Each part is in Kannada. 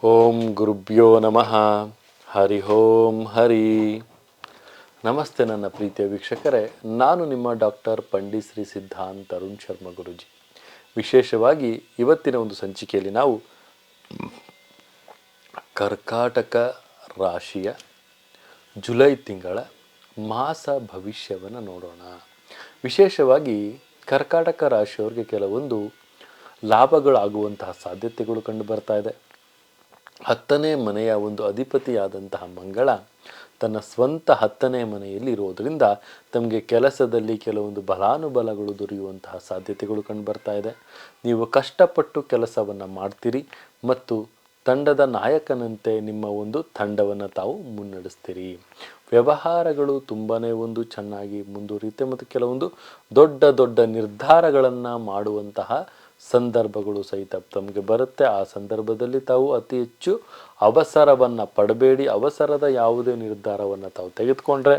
ಓಂ ಗುರುಭ್ಯೋ ನಮಃ. ಹರಿ ಓಂ ಹರಿ. ನಮಸ್ತೆ ನನ್ನ ಪ್ರೀತಿಯ ವೀಕ್ಷಕರೇ, ನಾನು ನಿಮ್ಮ ಡಾಕ್ಟರ್ ಪಂಡಿತ್ ಶ್ರೀ ಸಿದ್ಧಾಂತ್ ಅರುಣ್ ಶರ್ಮಾ ಗುರುಜಿ. ವಿಶೇಷವಾಗಿ ಇವತ್ತಿನ ಒಂದು ಸಂಚಿಕೆಯಲ್ಲಿ ನಾವು ಕರ್ಕಾಟಕ ರಾಶಿಯ ಜುಲೈ ತಿಂಗಳ ಮಾಸ ಭವಿಷ್ಯವನ್ನು ನೋಡೋಣ. ವಿಶೇಷವಾಗಿ ಕರ್ಕಾಟಕ ರಾಶಿಯವರಿಗೆ ಕೆಲವೊಂದು ಲಾಭಗಳಾಗುವಂತಹ ಸಾಧ್ಯತೆಗಳು ಕಂಡು ಬರ್ತಾ ಇದೆ. 10ನೇ ಮನೆಯ ಒಂದು ಅಧಿಪತಿಯಾದಂತಹ ಮಂಗಳ ತನ್ನ ಸ್ವಂತ 10ನೇ ಮನೆಯಲ್ಲಿ ಇರೋದರಿಂದ ತಮಗೆ ಕೆಲಸದಲ್ಲಿ ಕೆಲವೊಂದು ಬಲಾನುಬಲಗಳು ದೊರೆಯುವಂತಹ ಸಾಧ್ಯತೆಗಳು ಕಂಡು ಬರ್ತಾ ಇದೆ. ನೀವು ಕಷ್ಟಪಟ್ಟು ಕೆಲಸವನ್ನು ಮಾಡ್ತೀರಿ ಮತ್ತು ತಂಡದ ನಾಯಕನಂತೆ ನಿಮ್ಮ ಒಂದು ತಂಡವನ್ನು ತಾವು ಮುನ್ನಡೆಸ್ತೀರಿ. ವ್ಯವಹಾರಗಳು ತುಂಬಾ ಒಂದು ಚೆನ್ನಾಗಿ ಮುಂದುವರಿಯುತ್ತೆ ಮತ್ತು ಕೆಲವೊಂದು ದೊಡ್ಡ ದೊಡ್ಡ ನಿರ್ಧಾರಗಳನ್ನು ಮಾಡುವಂತಹ ಸಂದರ್ಭಗಳು ಸಹಿತ ತಮಗೆ ಬರುತ್ತೆ. ಆ ಸಂದರ್ಭದಲ್ಲಿ ತಾವು ಅತಿ ಹೆಚ್ಚು ಅವಸರವನ್ನು ಪಡಬೇಡಿ. ಅವಸರದ ಯಾವುದೇ ನಿರ್ಧಾರವನ್ನು ತಾವು ತೆಗೆದುಕೊಂಡ್ರೆ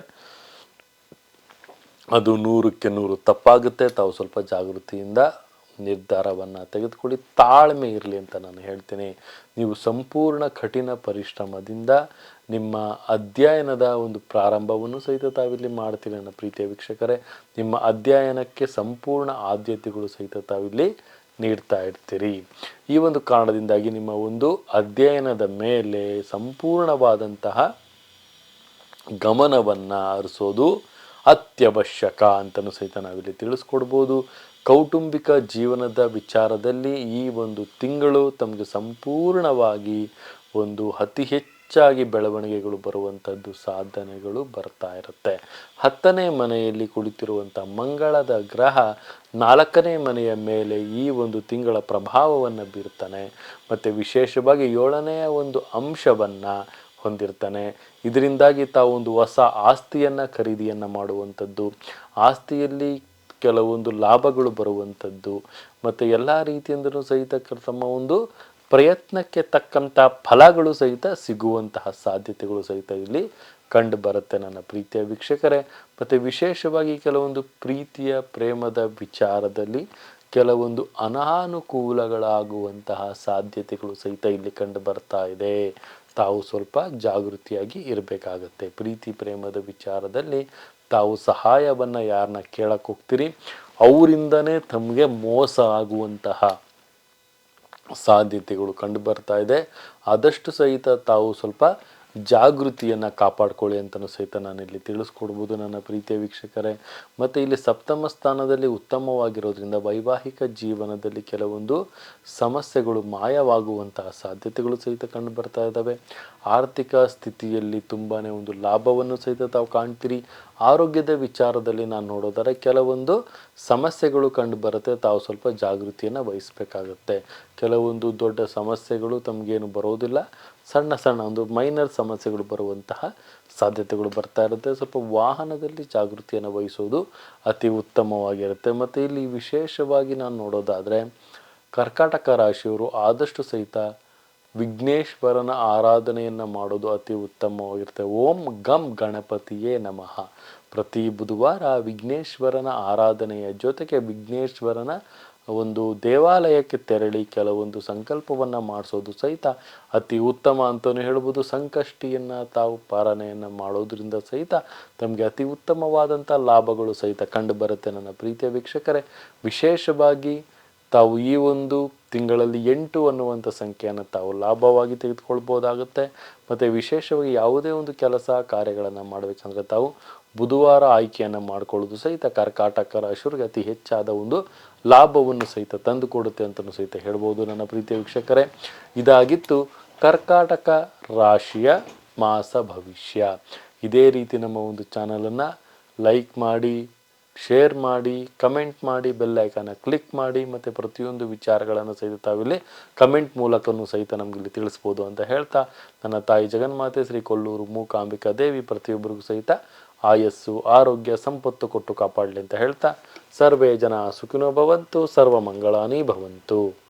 ಅದು 100ಕ್ಕೆ 100 ತಪ್ಪಾಗುತ್ತೆ. ತಾವು ಸ್ವಲ್ಪ ಜಾಗೃತಿಯಿಂದ ನಿರ್ಧಾರವನ್ನು ತೆಗೆದುಕೊಳ್ಳಿ. ತಾಳ್ಮೆ ಇರಲಿ ಅಂತ ನಾನು ಹೇಳ್ತೀನಿ. ನೀವು ಸಂಪೂರ್ಣ ಕಠಿಣ ಪರಿಶ್ರಮದಿಂದ ನಿಮ್ಮ ಅಧ್ಯಯನದ ಒಂದು ಪ್ರಾರಂಭವನ್ನು ಸಹಿತ ತಾವಿಲ್ಲಿ ಮಾಡ್ತೀರಿ. ನನ್ನ ಪ್ರೀತಿಯ ವೀಕ್ಷಕರೇ, ನಿಮ್ಮ ಅಧ್ಯಯನಕ್ಕೆ ಸಂಪೂರ್ಣ ಆದ್ಯತೆಗಳು ಸಹಿತ ತಾವಿಲ್ಲಿ ನೀಡ್ತಾ ಇರ್ತೀರಿ. ಈ ಒಂದು ಕಾರಣದಿಂದಾಗಿ ನಿಮ್ಮ ಒಂದು ಅಧ್ಯಯನದ ಮೇಲೆ ಸಂಪೂರ್ಣವಾದಂತಹ ಗಮನವನ್ನು ಹರಿಸೋದು ಅತ್ಯವಶ್ಯಕ ಅಂತಲೂ ಸಹಿತ ನಾವಿಲ್ಲಿ ತಿಳಿಸ್ಕೊಡ್ಬೋದು. ಕೌಟುಂಬಿಕ ಜೀವನದ ವಿಚಾರದಲ್ಲಿ ಈ ಒಂದು ತಿಂಗಳು ತಮಗೆ ಸಂಪೂರ್ಣವಾಗಿ ಒಂದು ಅತಿ ಹೆಚ್ಚಾಗಿ ಬೆಳವಣಿಗೆಗಳು ಬರುವಂಥದ್ದು ಸಾಧನೆಗಳು ಬರ್ತಾ ಇರುತ್ತೆ. 10ನೇ ಮನೆಯಲ್ಲಿ ಕುಳಿತಿರುವಂಥ ಮಂಗಳದ ಗ್ರಹ 4ನೇ ಮನೆಯ ಮೇಲೆ ಈ ಒಂದು ತಿಂಗಳ ಪ್ರಭಾವವನ್ನು ಬೀರ್ತಾನೆ ಮತ್ತು ವಿಶೇಷವಾಗಿ 7ನೇ ಒಂದು ಅಂಶವನ್ನು ಹೊಂದಿರ್ತಾನೆ. ಇದರಿಂದಾಗಿ ತಾವು ಒಂದು ಹೊಸ ಆಸ್ತಿಯನ್ನು ಖರೀದಿಯನ್ನು ಮಾಡುವಂಥದ್ದು, ಆಸ್ತಿಯಲ್ಲಿ ಕೆಲವೊಂದು ಲಾಭಗಳು ಬರುವಂಥದ್ದು ಮತ್ತು ಎಲ್ಲ ರೀತಿಯಿಂದಲೂ ಸಹಿತ ತಮ್ಮ ಒಂದು ಪ್ರಯತ್ನಕ್ಕೆ ತಕ್ಕಂಥ ಫಲಗಳು ಸಹಿತ ಸಿಗುವಂತಹ ಸಾಧ್ಯತೆಗಳು ಸಹಿತ ಇಲ್ಲಿ ಕಂಡು ಬರುತ್ತೆ ನನ್ನ ಪ್ರೀತಿಯ ವೀಕ್ಷಕರೇ. ಮತ್ತು ವಿಶೇಷವಾಗಿ ಕೆಲವೊಂದು ಪ್ರೀತಿಯ ಪ್ರೇಮದ ವಿಚಾರದಲ್ಲಿ ಕೆಲವೊಂದು ಅನಾನುಕೂಲಗಳಾಗುವಂತಹ ಸಾಧ್ಯತೆಗಳು ಸಹಿತ ಇಲ್ಲಿ ಕಂಡು ಬರ್ತಾ ಇದೆ. ತಾವು ಸ್ವಲ್ಪ ಜಾಗೃತಿಯಾಗಿ ಇರಬೇಕಾಗತ್ತೆ. ಪ್ರೀತಿ ಪ್ರೇಮದ ವಿಚಾರದಲ್ಲಿ ತಾವು ಸಹಾಯವನ್ನು ಯಾರನ್ನ ಕೇಳಕ್ಕೆ ಹೋಗ್ತೀರಿ ಅವರಿಂದನೇ ತಮಗೆ ಮೋಸ ಆಗುವಂತಹ ಸಾಧ್ಯತೆಗಳು ಕಂಡು ಬರ್ತಾ ಇದೆ. ಆದಷ್ಟು ಸಹಿತ ತಾವು ಸ್ವಲ್ಪ ಜಾಗೃತಿಯನ್ನು ಕಾಪಾಡ್ಕೊಳ್ಳಿ ಅಂತಲೂ ಸಹಿತ ನಾನಿಲ್ಲಿ ತಿಳಿಸ್ಕೊಡ್ಬೋದು ನನ್ನ ಪ್ರೀತಿಯ ವೀಕ್ಷಕರೇ. ಮತ್ತು ಇಲ್ಲಿ ಸಪ್ತಮ ಸ್ಥಾನದಲ್ಲಿ ಉತ್ತಮವಾಗಿರೋದ್ರಿಂದ ವೈವಾಹಿಕ ಜೀವನದಲ್ಲಿ ಕೆಲವೊಂದು ಸಮಸ್ಯೆಗಳು ಮಾಯವಾಗುವಂತಹ ಸಾಧ್ಯತೆಗಳು ಸಹಿತ ಕಂಡು ಬರ್ತಾ ಇದ್ದಾವೆ. ಆರ್ಥಿಕ ಸ್ಥಿತಿಯಲ್ಲಿ ತುಂಬಾ ಒಂದು ಲಾಭವನ್ನು ಸಹಿತ ತಾವು ಕಾಣ್ತೀರಿ. ಆರೋಗ್ಯದ ವಿಚಾರದಲ್ಲಿ ನಾನು ನೋಡೋದಾದ್ರೆ ಕೆಲವೊಂದು ಸಮಸ್ಯೆಗಳು ಕಂಡು ಬರುತ್ತೆ. ತಾವು ಸ್ವಲ್ಪ ಜಾಗೃತಿಯನ್ನು ವಹಿಸಬೇಕಾಗತ್ತೆ. ಕೆಲವೊಂದು ದೊಡ್ಡ ಸಮಸ್ಯೆಗಳು ತಮಗೇನು ಬರೋದಿಲ್ಲ, ಸಣ್ಣ ಸಣ್ಣ ಒಂದು ಮೈನರ್ ಸಮಸ್ಯೆಗಳು ಬರುವಂತಹ ಸಾಧ್ಯತೆಗಳು ಬರ್ತಾ ಇರುತ್ತೆ. ಸ್ವಲ್ಪ ವಾಹನದಲ್ಲಿ ಜಾಗೃತಿಯನ್ನು ವಹಿಸೋದು ಅತಿ ಉತ್ತಮವಾಗಿರುತ್ತೆ. ಮತ್ತು ಇಲ್ಲಿ ವಿಶೇಷವಾಗಿ ನಾನು ನೋಡೋದಾದರೆ ಕರ್ಕಾಟಕ ರಾಶಿಯವರು ಆದಷ್ಟು ಸಹಿತ ವಿಘ್ನೇಶ್ವರನ ಆರಾಧನೆಯನ್ನು ಮಾಡೋದು ಅತಿ ಉತ್ತಮವಾಗಿರುತ್ತೆ. ಓಂ ಗಂ ಗಣಪತಿಯೇ ನಮಃ. ಪ್ರತಿ ಬುಧವಾರ ವಿಘ್ನೇಶ್ವರನ ಆರಾಧನೆಯ ಜೊತೆಗೆ ವಿಘ್ನೇಶ್ವರನ ಒಂದು ದೇವಾಲಯಕ್ಕೆ ತೆರಳಿ ಕೆಲವೊಂದು ಸಂಕಲ್ಪವನ್ನು ಮಾಡಿಸೋದು ಸಹಿತ ಅತಿ ಉತ್ತಮ ಅಂತಲೂ ಹೇಳ್ಬೋದು. ಸಂಕಷ್ಟಿಯನ್ನು ತಾವು ಪಾಲನೆಯನ್ನು ಮಾಡೋದ್ರಿಂದ ಸಹಿತ ತಮಗೆ ಅತಿ ಉತ್ತಮವಾದಂಥ ಲಾಭಗಳು ಸಹಿತ ಕಂಡು ಬರುತ್ತೆ ನನ್ನ ಪ್ರೀತಿಯ ವೀಕ್ಷಕರೇ. ವಿಶೇಷವಾಗಿ ತಾವು ಈ ಒಂದು ತಿಂಗಳಲ್ಲಿ 8 ಅನ್ನುವಂಥ ಸಂಖ್ಯೆಯನ್ನು ತಾವು ಲಾಭವಾಗಿ ತೆಗೆದುಕೊಳ್ಬೋದಾಗುತ್ತೆ. ಮತ್ತು ವಿಶೇಷವಾಗಿ ಯಾವುದೇ ಒಂದು ಕೆಲಸ ಕಾರ್ಯಗಳನ್ನು ಮಾಡಬೇಕಂದ್ರೆ ತಾವು ಬುಧವಾರ ಆಯ್ಕೆಯನ್ನು ಮಾಡಿಕೊಳ್ಳೋದು ಸಹಿತ ಕರ್ಕಾಟಕ ರಾಶಿಯವರಿಗೆ ಅತಿ ಹೆಚ್ಚಾದ ಒಂದು ಲಾಭವನ್ನು ಸಹಿತ ತಂದು ಕೊಡುತ್ತೆ ಅಂತಲೂ ಸಹಿತ ಹೇಳ್ಬೋದು ನನ್ನ ಪ್ರೀತಿಯ ವೀಕ್ಷಕರೇ. ಇದಾಗಿತ್ತು ಕರ್ಕಾಟಕ ರಾಶಿಯ ಮಾಸ ಭವಿಷ್ಯ. ಇದೇ ರೀತಿ ನಮ್ಮ ಒಂದು ಚಾನಲನ್ನು ಲೈಕ್ ಮಾಡಿ, ಶೇರ್ ಮಾಡಿ, ಕಮೆಂಟ್ ಮಾಡಿ, ಬೆಲ್ ಐಕಾನ ಕ್ಲಿಕ್ ಮಾಡಿ ಮತ್ತು ಪ್ರತಿಯೊಂದು ವಿಚಾರಗಳನ್ನು ಸಹಿತ ತಾವಿಲ್ಲಿ ಕಮೆಂಟ್ ಮೂಲಕವೂ ಸಹಿತ ನಮಗಿಲ್ಲಿ ತಿಳಿಸ್ಬೋದು ಅಂತ ಹೇಳ್ತಾ, ನನ್ನ ತಾಯಿ ಜಗನ್ಮಾತೆ ಶ್ರೀ ಕೊಲ್ಲೂರು ಮೂಕಾಂಬಿಕಾ ದೇವಿ ಪ್ರತಿಯೊಬ್ಬರಿಗೂ ಸಹಿತ ಆಯಸ್ಸು ಆರೋಗ್ಯ ಸಂಪತ್ತು ಕೊಟ್ಟು ಕಾಪಾಡಲಿ ಅಂತ ಹೇಳ್ತಾ, ಸರ್ವೇ ಜನ ಸುಖಿನೋ ಭವಂತು, ಸರ್ವ ಮಂಗಳಾನಿ ಭವಂತು.